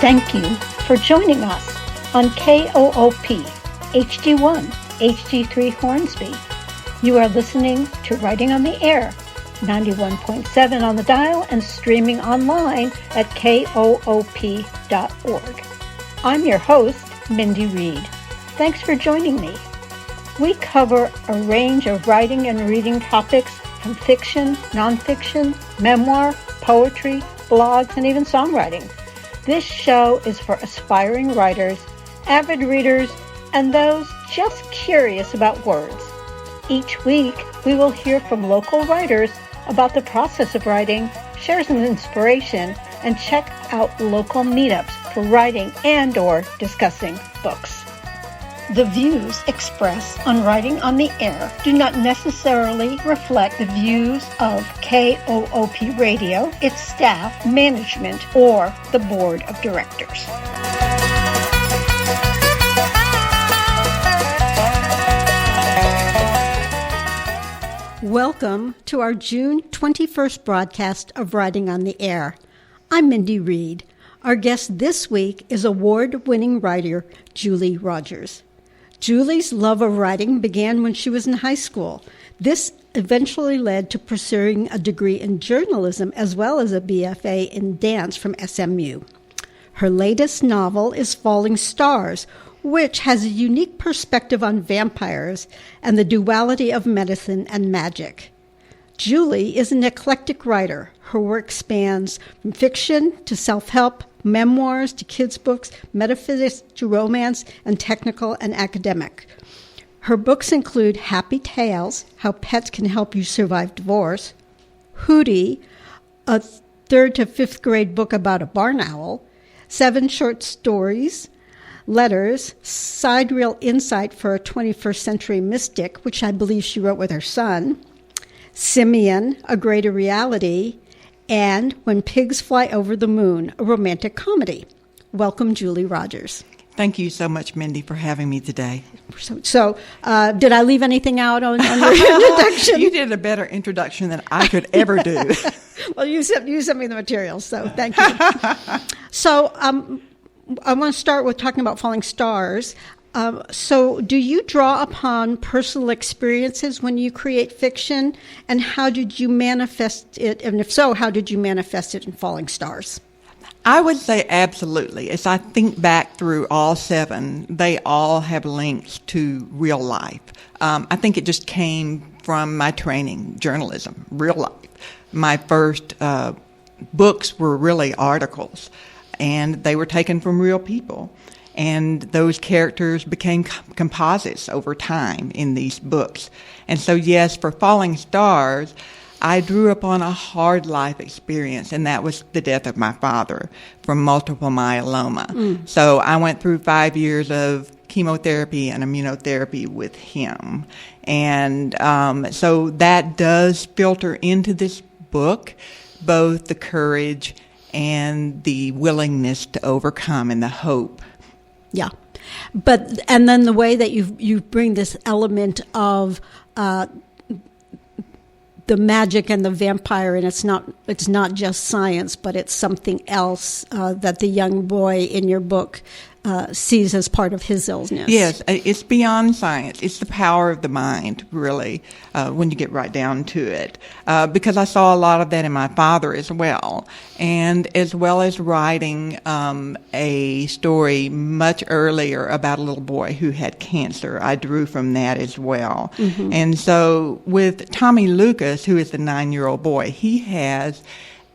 Thank you for joining us on KOOP HD1 HD3 Hornsby. You are listening to Writing on the Air, 91.7 on the dial and streaming online at koop.org. I'm your host, Mindy Reed. Thanks for joining me. We cover a range of writing and reading topics from fiction, nonfiction, memoir, poetry, blogs, and even songwriting. This show is for aspiring writers, avid readers, and those just curious about words. Each week, we will hear from local writers about the process of writing, share some inspiration, and check out local meetups for writing and/or discussing books. The views expressed on Writing on the Air do not necessarily reflect the views of KOOP Radio, its staff, management, or the board of directors. Welcome to our June 21st broadcast of Writing on the Air. I'm Mindy Reed. Our guest this week is award-winning writer Julie Rogers. Julie's love of writing began when she was in high school. This eventually led to pursuing a degree in journalism as well as a BFA in dance from SMU. Her latest novel is Falling Stars, which has a unique perspective on vampires and the duality of medicine and magic. Julie is an eclectic writer. Her work spans from fiction to self-help, memoirs to kids' books, metaphysics to romance, and technical and academic. Her books include Happy Tales, How Pets Can Help You Survive Divorce, Hootie, a 3rd to 5th grade book about a barn owl, 7 short stories, Letters, Sidereal Insight for a 21st Century Mystic, which I believe she wrote with her son, Simeon, A Greater Reality, and When Pigs Fly Over the Moon, a romantic comedy. Welcome, Julie Rogers. Thank you so much, Mindy, for having me today. So did I leave anything out on your introduction? You did a better introduction than I could ever do. Well, you sent me the materials, so thank you. So I want to start with talking about Falling Stars. So do you draw upon personal experiences when you create fiction, and how did you manifest it? And if so, how did you manifest it in Falling Stars? I would say absolutely. As I think back through all 7, they all have links to real life. I think it just came from my training, journalism, real life. My first books were really articles, and they were taken from real people. And those characters became composites over time in these books. And so, yes, for Falling Stars, I drew upon a hard life experience, and that was the death of my father from multiple myeloma. So I went through 5 years of chemotherapy and immunotherapy with him. And so that does filter into this book, both the courage and the willingness to overcome and the hope. Yeah. And then the way that you bring this element of the magic and the vampire, and it's not just science, but it's something else that the young boy in your book sees as part of his illness. Yes, it's beyond science. It's the power of the mind, really, when you get right down to it. Because I saw a lot of that in my father as well. And as well as writing a story much earlier about a little boy who had cancer, I drew from that as well. Mm-hmm. And so with Tommy Lucas, who is the 9-year-old boy, he has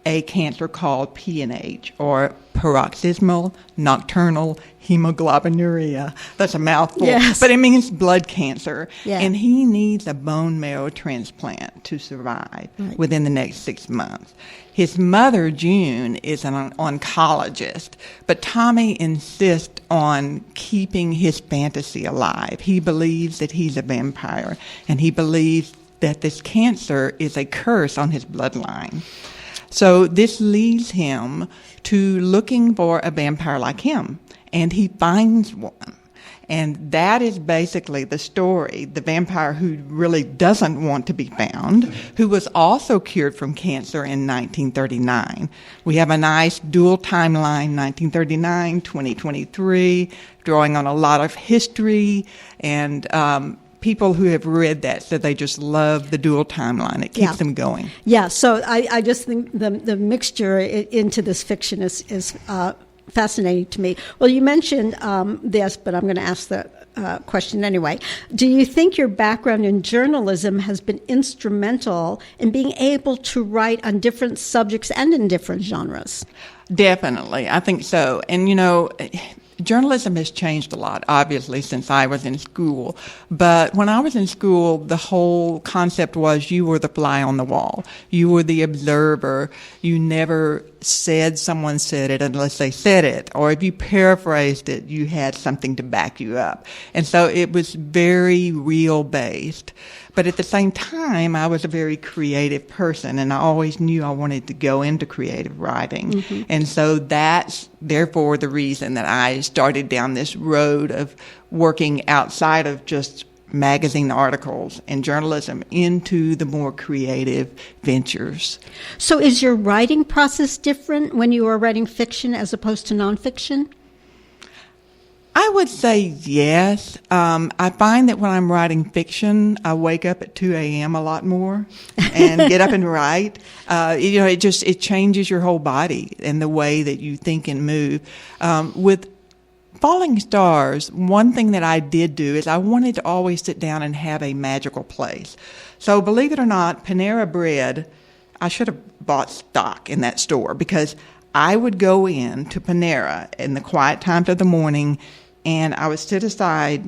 a cancer called PNH, or paroxysmal nocturnal hemoglobinuria. That's a mouthful, yes. but it means blood cancer. Yeah. And he needs a bone marrow transplant to survive within the next 6 months. His mother, June, is an oncologist, but Tommy insists on keeping his fantasy alive. He believes that he's a vampire, and he believes that this cancer is a curse on his bloodline. So this leads him to looking for a vampire like him, and he finds one. And that is basically the story, the vampire who really doesn't want to be found, who was also cured from cancer in 1939. We have a nice dual timeline, 1939, 2023, drawing on a lot of history, and people who have read that said they just love the dual timeline. It keeps them going. Yeah, so I just think the mixture into this fiction is fascinating to me. Well, you mentioned this, but I'm going to ask the question anyway. Do you think your background in journalism has been instrumental in being able to write on different subjects and in different genres? Definitely. I think so. And, you know, journalism has changed a lot, obviously, since I was in school. But when I was in school, the whole concept was you were the fly on the wall. You were the observer. You never said someone said it unless they said it. Or if you paraphrased it, you had something to back you up. And so it was very real-based. But at the same time, I was a very creative person, and I always knew I wanted to go into creative writing. Mm-hmm. And so that's therefore the reason that I started down this road of working outside of just magazine articles and journalism into the more creative ventures. So is your writing process different when you are writing fiction as opposed to nonfiction? I would say yes. I find that when I'm writing fiction, I wake up at 2 a.m. a lot more and get up and write. You know, it changes your whole body and the way that you think and move. With Falling Stars, one thing that I did do is I wanted to always sit down and have a magical place. So believe it or not, Panera Bread, I should have bought stock in that store because I would go in to Panera in the quiet times of the morning, and I would set aside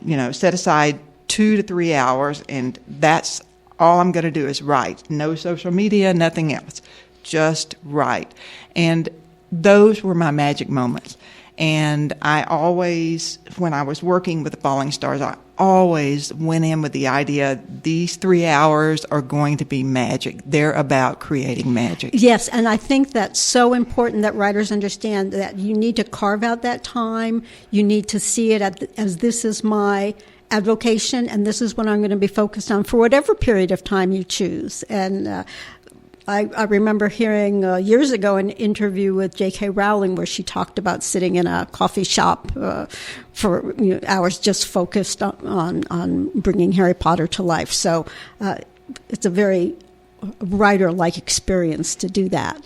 2 to 3 hours, and that's all I'm going to do is write. No social media, nothing else. Just write. And those were my magic moments. And I always, when I was working with the Falling Stars, I always went in with the idea these 3 hours are going to be magic. They're about creating magic. Yes, and I think that's so important that writers understand that you need to carve out that time. You need to see it as this is my avocation, and this is what I'm going to be focused on for whatever period of time you choose. And I remember hearing years ago an interview with J.K. Rowling where she talked about sitting in a coffee shop for hours just focused on bringing Harry Potter to life. So it's a very writer-like experience to do that.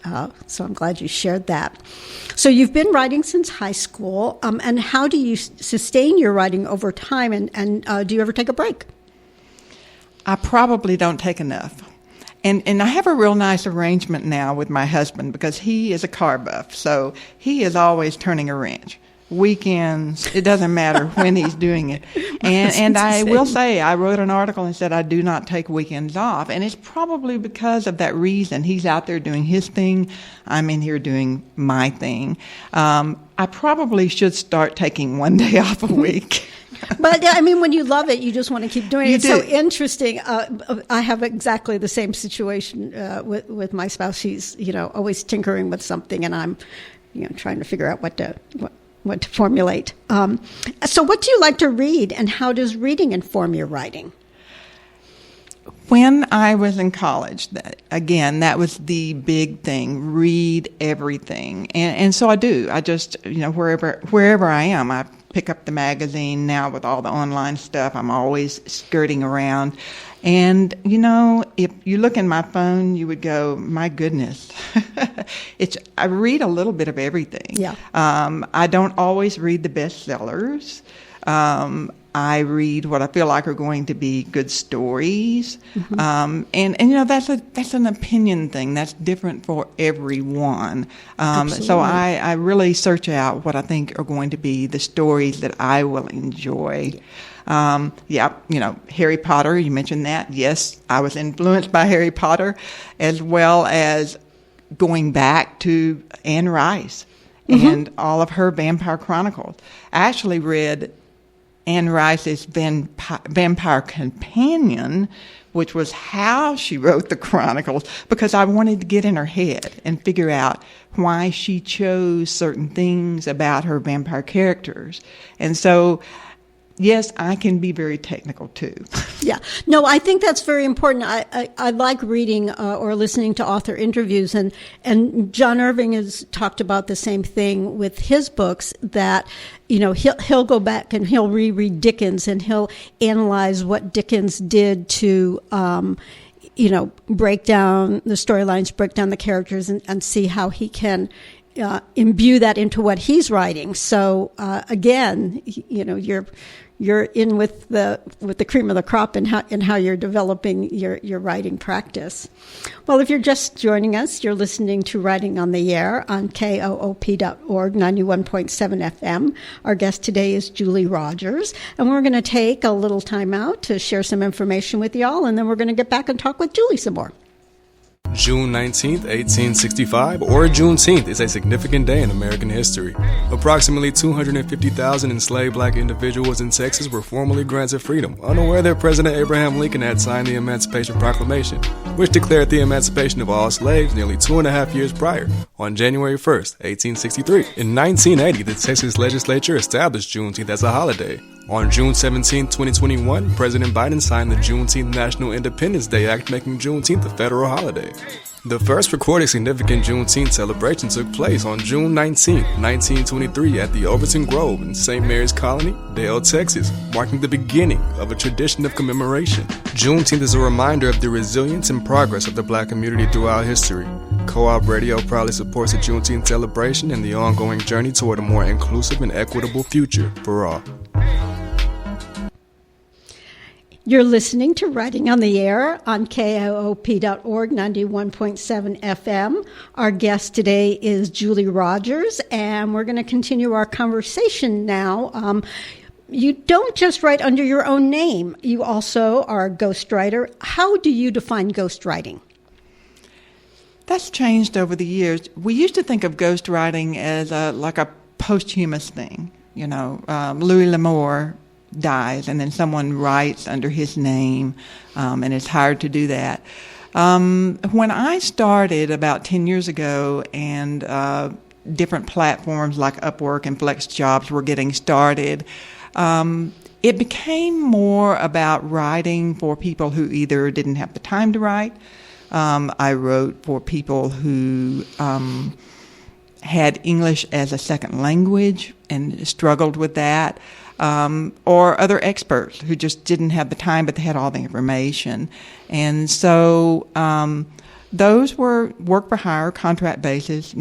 So I'm glad you shared that. So you've been writing since high school, and how do you sustain your writing over time, and do you ever take a break? I probably don't take enough. And I have a real nice arrangement now with my husband because he is a car buff, so he is always turning a wrench. Weekends, it doesn't matter when he's doing it. And I will say, I wrote an article and said I do not take weekends off, and it's probably because of that reason. He's out there doing his thing, I'm in here doing my thing. I probably should start taking one day off a week. But, I mean, when you love it, you just want to keep doing it. It's so interesting. I have exactly the same situation with my spouse. He's, always tinkering with something, and I'm, trying to figure out what to formulate. So what do you like to read, and how does reading inform your writing? When I was in college, that was the big thing, read everything. And so I do. I just, wherever I am, I pick up the magazine. Now with all the online stuff, I'm always skirting around. And, if you look in my phone, you would go, my goodness. I read a little bit of everything. Yeah. I don't always read the bestsellers. I read what I feel like are going to be good stories. And that's an opinion thing. That's different for everyone. So I really search out what I think are going to be the stories that I will enjoy. Harry Potter, you mentioned that. Yes, I was influenced by Harry Potter, as well as going back to Anne Rice and all of her Vampire Chronicles. I actually read Anne Rice's Vampire Companion, which was how she wrote the Chronicles, because I wanted to get in her head and figure out why she chose certain things about her vampire characters. And so, yes, I can be very technical too. Yeah. No, I think that's very important. I like reading or listening to author interviews, and John Irving has talked about the same thing with his books, that he'll go back and he'll reread Dickens and he'll analyze what Dickens did to break down the storylines, break down the characters, and see how he can imbue that into what he's writing. So again, you're in with the cream of the crop in how you're developing your writing practice. Well, if you're just joining us, you're listening to Writing on the Air on KOOP.org, 91.7 FM. Our guest today is Julie Rogers, and we're going to take a little time out to share some information with y'all, and then we're going to get back and talk with Julie some more. June 19th, 1865, or Juneteenth, is a significant day in American history. Approximately 250,000 enslaved black individuals in Texas were formally granted freedom, unaware that President Abraham Lincoln had signed the Emancipation Proclamation, which declared the emancipation of all slaves nearly 2.5 years prior, on January 1st, 1863. In 1980, the Texas legislature established Juneteenth as a holiday. On June 17, 2021, President Biden signed the Juneteenth National Independence Day Act, making Juneteenth a federal holiday. The first recorded significant Juneteenth celebration took place on June 19, 1923, at the Overton Grove in St. Mary's Colony, Dale, Texas, marking the beginning of a tradition of commemoration. Juneteenth is a reminder of the resilience and progress of the black community throughout history. Co-op Radio proudly supports the Juneteenth celebration and the ongoing journey toward a more inclusive and equitable future for all. You're listening to Writing on the Air on KOOP.org, 91.7 FM. Our guest today is Julie Rogers, and we're going to continue our conversation now. You don't just write under your own name. You also are a ghostwriter. How do you define ghostwriting? That's changed over the years. We used to think of ghostwriting as like a posthumous thing. Louis L'Amour dies, and then someone writes under his name, and it's hard to do that. When I started about 10 years ago, and different platforms like Upwork and FlexJobs were getting started, it became more about writing for people who either didn't have the time to write. I wrote for people who had English as a second language and struggled with that. Or other experts who just didn't have the time, but they had all the information. And so those were work for hire, contract basis,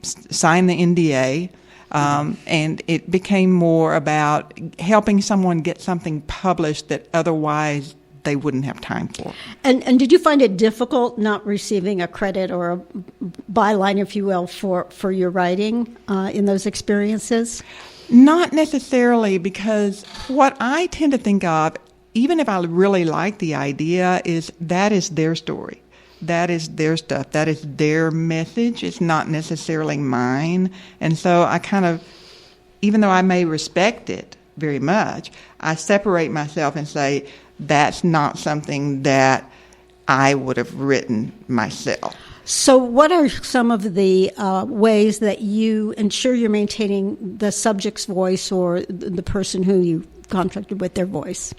sign the NDA, and it became more about helping someone get something published that otherwise they wouldn't have time for. And did you find it difficult not receiving a credit or a byline, if you will, for your writing in those experiences? Not necessarily, because what I tend to think of, even if I really like the idea, is that is their story. That is their stuff. That is their message. It's not necessarily mine. And so I kind of, even though I may respect it very much, I separate myself and say, that's not something that I would have written myself. So what are some of the ways that you ensure you're maintaining the subject's voice or the person who you contracted with, their voice?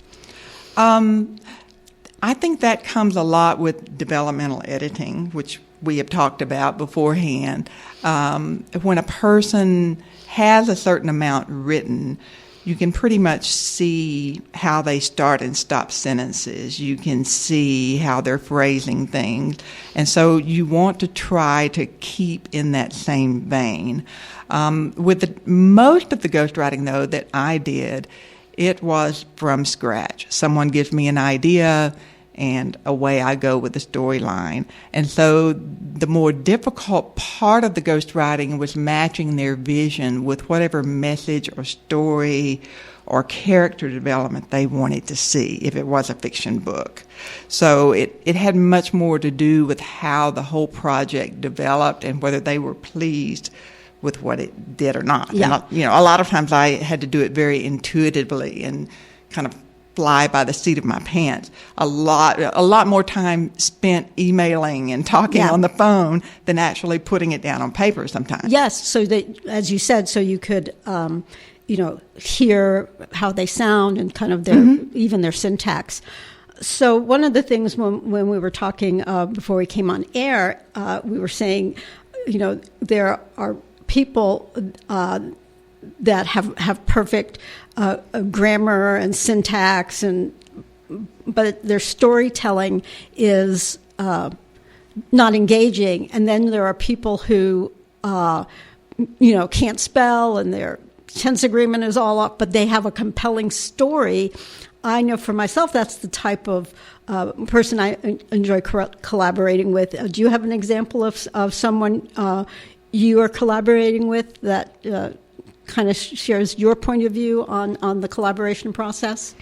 I think that comes a lot with developmental editing, which we have talked about beforehand. When a person has a certain amount written, you can pretty much see how they start and stop sentences. You can see how they're phrasing things. And so you want to try to keep in that same vein. With most of the ghostwriting, though, that I did, It was from scratch. Someone gives me an idea, and away I go with the storyline. And so the more difficult part of the ghostwriting was matching their vision with whatever message or story or character development they wanted to see if it was a fiction book. So it had much more to do with how the whole project developed and whether they were pleased with what it did or not. Yeah. And, a lot of times I had to do it very intuitively and kind of fly by the seat of my pants. A lot more time spent emailing and talking on the phone than actually putting it down on paper sometimes. Yes, so that, as you said, so you could, hear how they sound and kind of their even their syntax. So one of the things when we were talking before we came on air, we were saying, there are people that have perfect grammar and syntax, but their storytelling is not engaging. And then there are people who, can't spell and their tense agreement is all up, but they have a compelling story. I know for myself that's the type of person I enjoy collaborating with. Do you have an example of someone you are collaborating with that kind of shares your point of view on the collaboration process?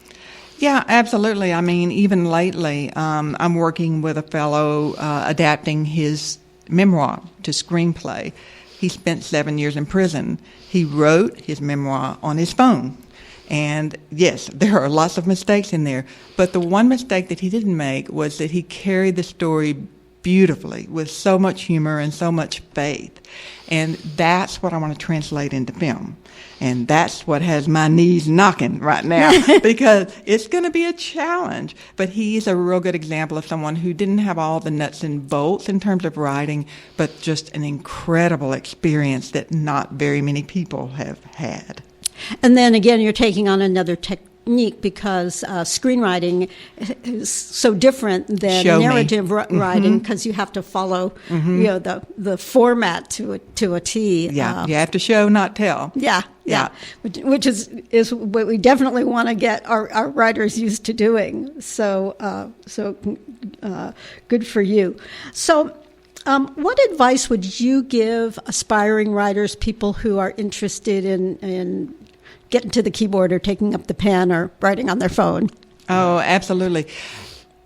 Yeah, absolutely. I mean, even lately, I'm working with a fellow adapting his memoir to screenplay. He spent 7 years in prison. He wrote his memoir on his phone. And yes, there are lots of mistakes in there. But the one mistake that he didn't make was that he carried the story beautifully with so much humor and so much faith. And that's what I want to translate into film. And that's what has my knees knocking right now because it's going to be a challenge. But he's a real good example of someone who didn't have all the nuts and bolts in terms of writing, but just an incredible experience that not very many people have had. And then again, you're taking on another technique because screenwriting is so different than narrative writing because you have to follow the format to a T. Yeah, you have to show, not tell. Yeah. Which is what we definitely want to get our writers used to doing. So good for you. So what advice would you give aspiring writers, people who are interested in getting to the keyboard or taking up the pen or writing on their phone? Oh, absolutely.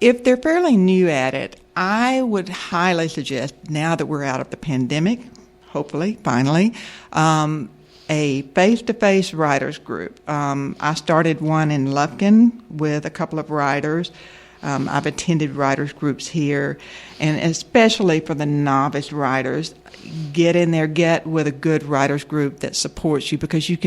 If they're fairly new at it, I would highly suggest, now that we're out of the pandemic, hopefully, finally, a face-to-face writers group. I started one in Lufkin with a couple of writers. I've attended writers groups here, and especially for the novice writers, get in there, get with a good writers group that supports you because you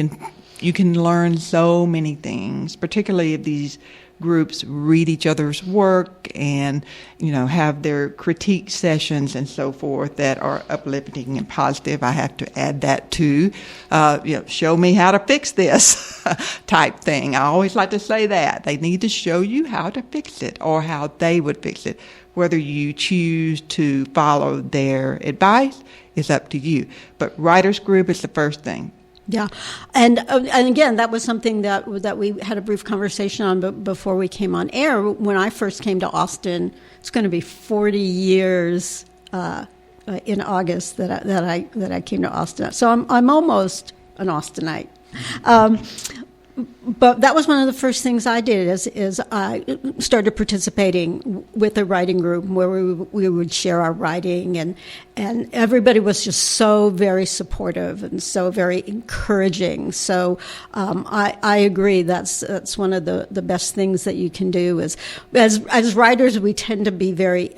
can learn so many things, particularly if these groups read each other's work and, have their critique sessions and so forth that are uplifting and positive. I have to add that too. Show me how to fix this type thing. I always like to say that. They need to show you how to fix it or how they would fix it. Whether you choose to follow their advice is up to you. But writers group is the first thing. Yeah, and again, that was something that we had a brief conversation on before we came on air. When I first came to Austin, it's going to be 40 years in August that I came to Austin. So I'm almost an Austinite. But that was one of the first things I did is I started participating with a writing group where we would share our writing and everybody was just so very supportive and so very encouraging. So I agree that's one of the best things that you can do is as writers we tend to be very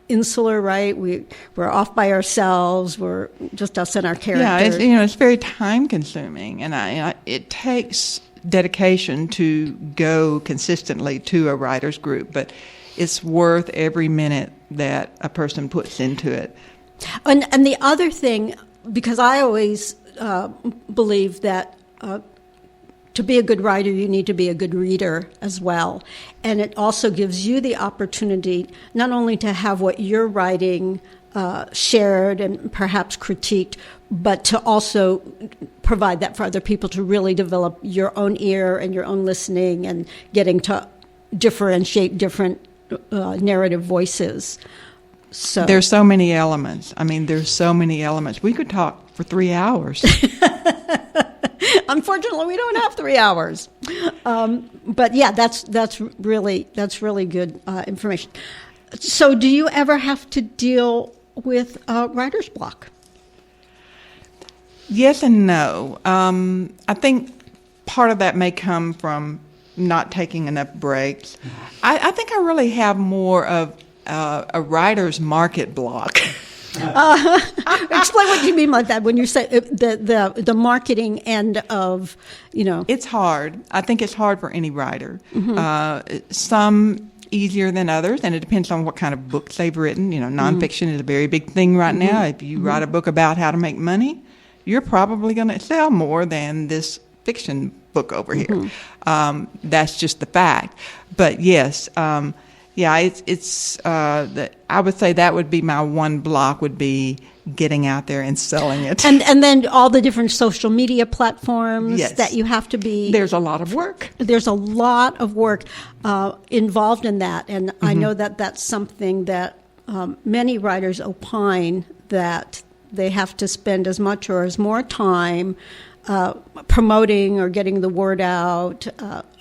insular, right? We're off by ourselves. We're just us and our characters. Yeah, it's very time consuming, and it takes dedication to go consistently to a writers group, but it's worth every minute that a person puts into it. And the other thing, because I always believe that to be a good writer, you need to be a good reader as well. And it also gives you the opportunity not only to have what you're writing shared and perhaps critiqued, but to also provide that for other people to really develop your own ear and your own listening and getting to differentiate different narrative voices. So there's so many elements. I mean, there's so many elements. We could talk for 3 hours. Unfortunately, we don't have 3 hours. But yeah, that's really good information. So, do you ever have to deal with writer's block? Yes and no. I think part of that may come from not taking enough breaks. I think I really have more of a writer's market block. Explain what you mean by that when you say the marketing end of, It's hard. I think it's hard for any writer. Some easier than others, and it depends on what kind of books they've written. Nonfiction is a very big thing right now. If you write a book about how to make money, you're probably going to sell more than this fiction book over here. That's just the fact. But yes, I would say that would be my one block, would be getting out there and selling it. And then all the different social media platforms that you have to be. There's a lot of work. There's a lot of work involved in that. And I know that that's something that many writers opine that they have to spend as much or as more time promoting or getting the word out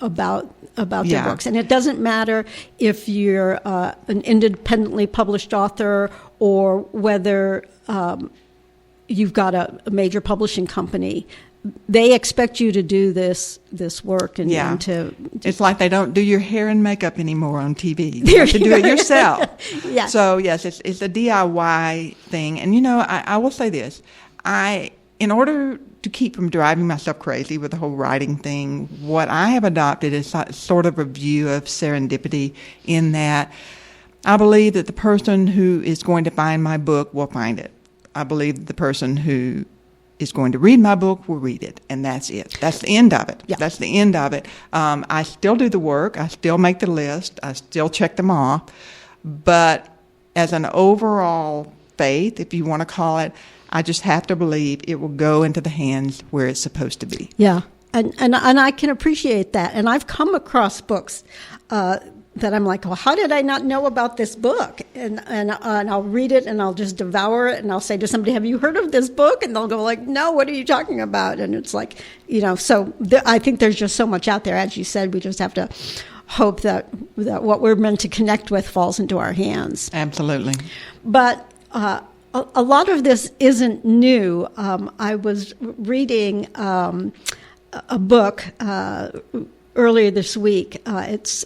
about their books. And it doesn't matter if you're an independently published author or whether you've got a major publishing company. They expect you to do this work and to. It's like they don't do your hair and makeup anymore on TV. You have to do it yourself. Yes. So yes, it's a DIY thing. And I will say this: in order to keep from driving myself crazy with the whole writing thing, what I have adopted is sort of a view of serendipity, in that I believe that the person who is going to find my book will find it. I believe that the person who is going to read my book will read it, and that's it. That's the end of it. Yeah. That's the end of it. I still do the work. I still make the list. I still check them off. But as an overall faith, if you want to call it, I just have to believe it will go into the hands where it's supposed to be. Yeah, and I can appreciate that. And I've come across books that I'm like, well, how did I not know about this book? And I'll read it and I'll just devour it, and I'll say to somebody, have you heard of this book? And they'll go like, no, what are you talking about? And it's like, so I think there's just so much out there. As you said, we just have to hope that what we're meant to connect with falls into our hands. Absolutely. But a lot of this isn't new. I was reading a book earlier this week. It's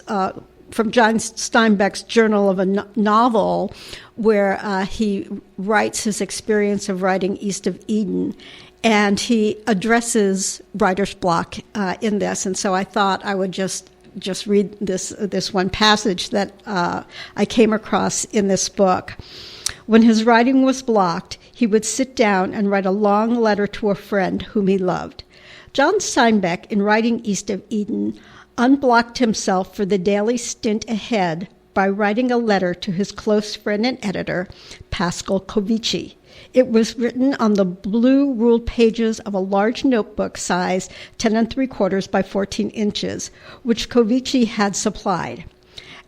from John Steinbeck's Journal of a Novel, where he writes his experience of writing East of Eden, and he addresses writer's block in this. And so I thought I would just read this one passage that I came across in this book. When his writing was blocked, he would sit down and write a long letter to a friend whom he loved. John Steinbeck, in writing East of Eden, unblocked himself for the daily stint ahead by writing a letter to his close friend and editor, Pascal Covici. It was written on the blue ruled pages of a large notebook size 10 3/4 by 14 inches, which Covici had supplied.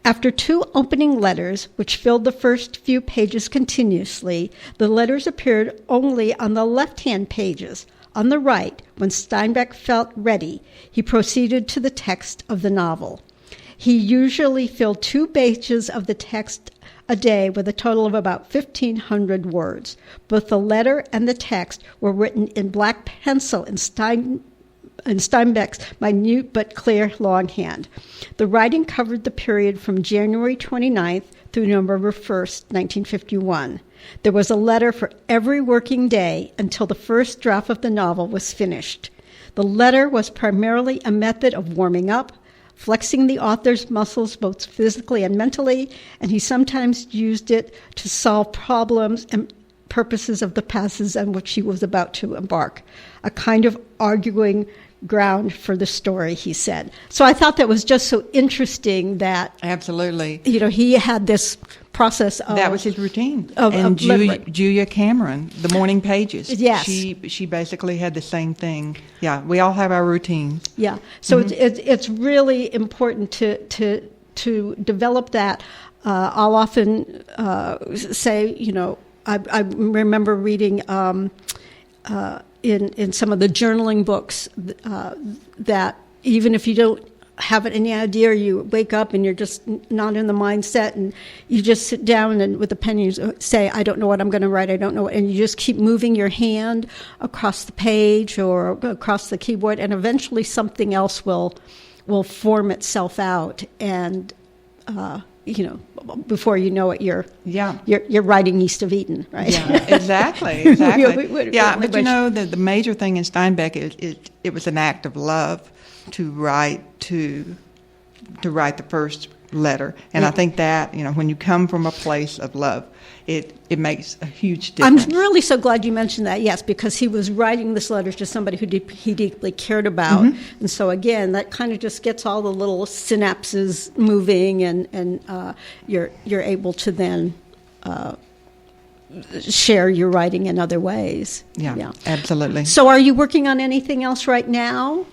After 2 opening letters, which filled the first few pages continuously, the letters appeared only on the left-hand pages. On the right, when Steinbeck felt ready, he proceeded to the text of the novel. He usually filled 2 pages of the text a day with a total of about 1,500 words. Both the letter and the text were written in black pencil in Steinbeck's minute but clear longhand. The writing covered the period from January 29th through November 1st, 1951. There was a letter for every working day until the first draft of the novel was finished. The letter was primarily a method of warming up, flexing the author's muscles both physically and mentally, and he sometimes used it to solve problems and purposes of the passes on which he was about to embark, a kind of arguing ground for the story, he said. So I thought that was just so interesting that Absolutely. He had this process of... That was his routine. of Julia Cameron, the morning pages. Yes. She basically had the same thing. Yeah, we all have our routines. Yeah. So it's really important to develop that. I'll often say, I remember reading in some of the journaling books that even if you don't have any idea, you wake up and you're just not in the mindset, and you just sit down and with a pen you say, I don't know what I'm going to write, I don't know, and you just keep moving your hand across the page or across the keyboard, and eventually something else will form itself out, and before you know it, you're writing East of Eden, right? Yeah, exactly. But the major thing in Steinbeck is it was an act of love to write the first letter, and I think that when you come from a place of love, it makes a huge difference. I'm really so glad you mentioned that. Yes, because he was writing this letter to somebody who he deeply cared about, and so again, that kind of just gets all the little synapses moving, and you're able to then share your writing in other ways. Yeah, absolutely. So, are you working on anything else right now?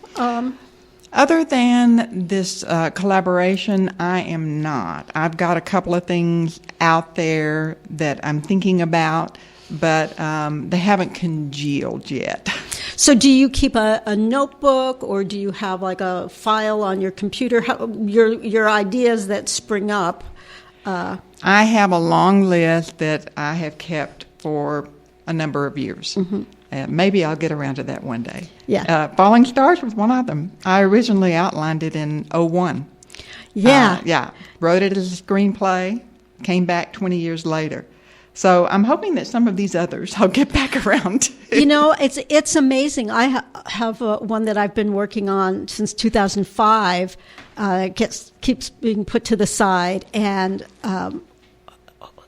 Other than this collaboration, I am not. I've got a couple of things out there that I'm thinking about, but they haven't congealed yet. So do you keep a notebook, or do you have like a file on your computer? Your ideas that spring up? I have a long list that I have kept for a number of years. Maybe I'll get around to that one day. Yeah. Falling Stars was one of them. I originally outlined it in 2001. Yeah. Wrote it as a screenplay, came back 20 years later. So I'm hoping that some of these others I'll get back around to. It's amazing. I have one that I've been working on since 2005. Keeps being put to the side, and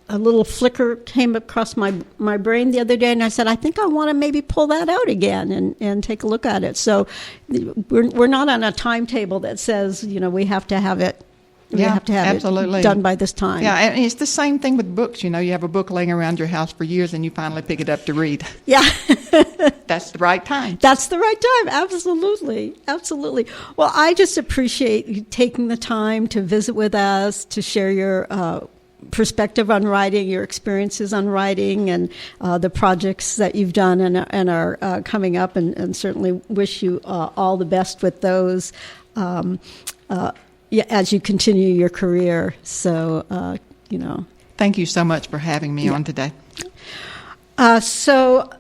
a little flicker came across my brain the other day, and I said, I think I want to maybe pull that out again and take a look at it. So we're not on a timetable that says, we have to have it. We have to have absolutely. It done by this time. Yeah, and it's the same thing with books. You have a book laying around your house for years, and you finally pick it up to read. Yeah. That's the right time. That's the right time. Absolutely. Absolutely. Well, I just appreciate you taking the time to visit with us, to share your perspective on writing, your experiences on writing, and the projects that you've done and are coming up, and certainly wish you all the best with those as you continue your career. So, Thank you so much for having me on today. So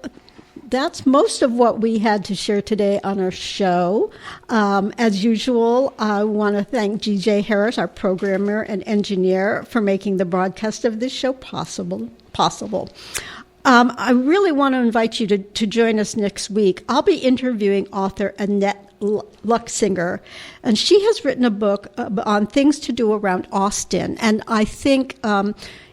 that's most of what we had to share today on our show. As usual, I want to thank G.J. Harris, our programmer and engineer, for making the broadcast of this show possible. I really want to invite you to join us next week. I'll be interviewing author Annette Luxinger, and she has written a book on things to do around Austin. And I think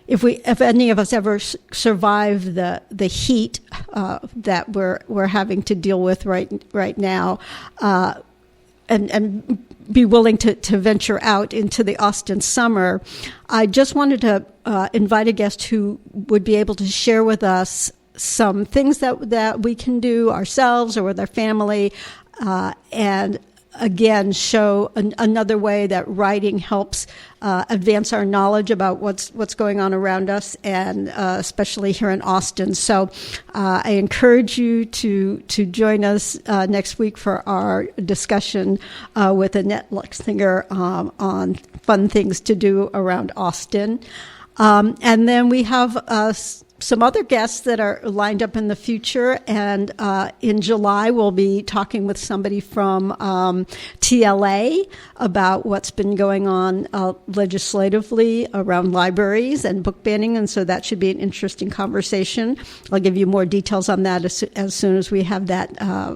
if any of us ever survive the heat that we're having to deal with right now, and be willing to venture out into the Austin summer, I just wanted to invite a guest who would be able to share with us some things that we can do ourselves or with our family, and again show another way that writing helps advance our knowledge about what's going on around us, and especially here in Austin. So I encourage you to join us next week for our discussion with Annette Luxinger on fun things to do around Austin. And then we have some other guests that are lined up in the future, and in July we'll be talking with somebody from TLA about what's been going on legislatively around libraries and book banning, and so that should be an interesting conversation. I'll give you more details on that as soon as we have that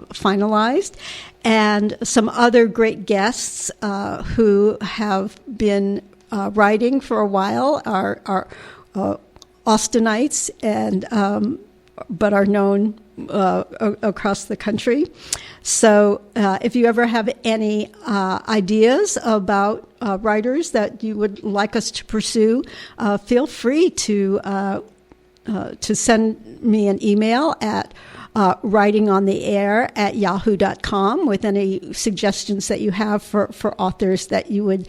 finalized. And some other great guests who have been writing for a while are Austinites, and but are known across the country. So if you ever have any ideas about writers that you would like us to pursue, feel free to send me an email at writingontheair@yahoo.com with any suggestions that you have for authors that you would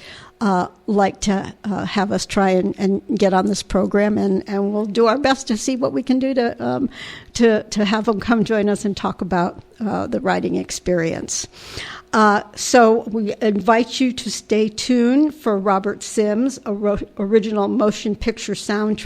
like to have us try and get on this program, and we'll do our best to see what we can do to have them come join us and talk about the writing experience. So we invite you to stay tuned for Robert Sims' original motion picture soundtrack.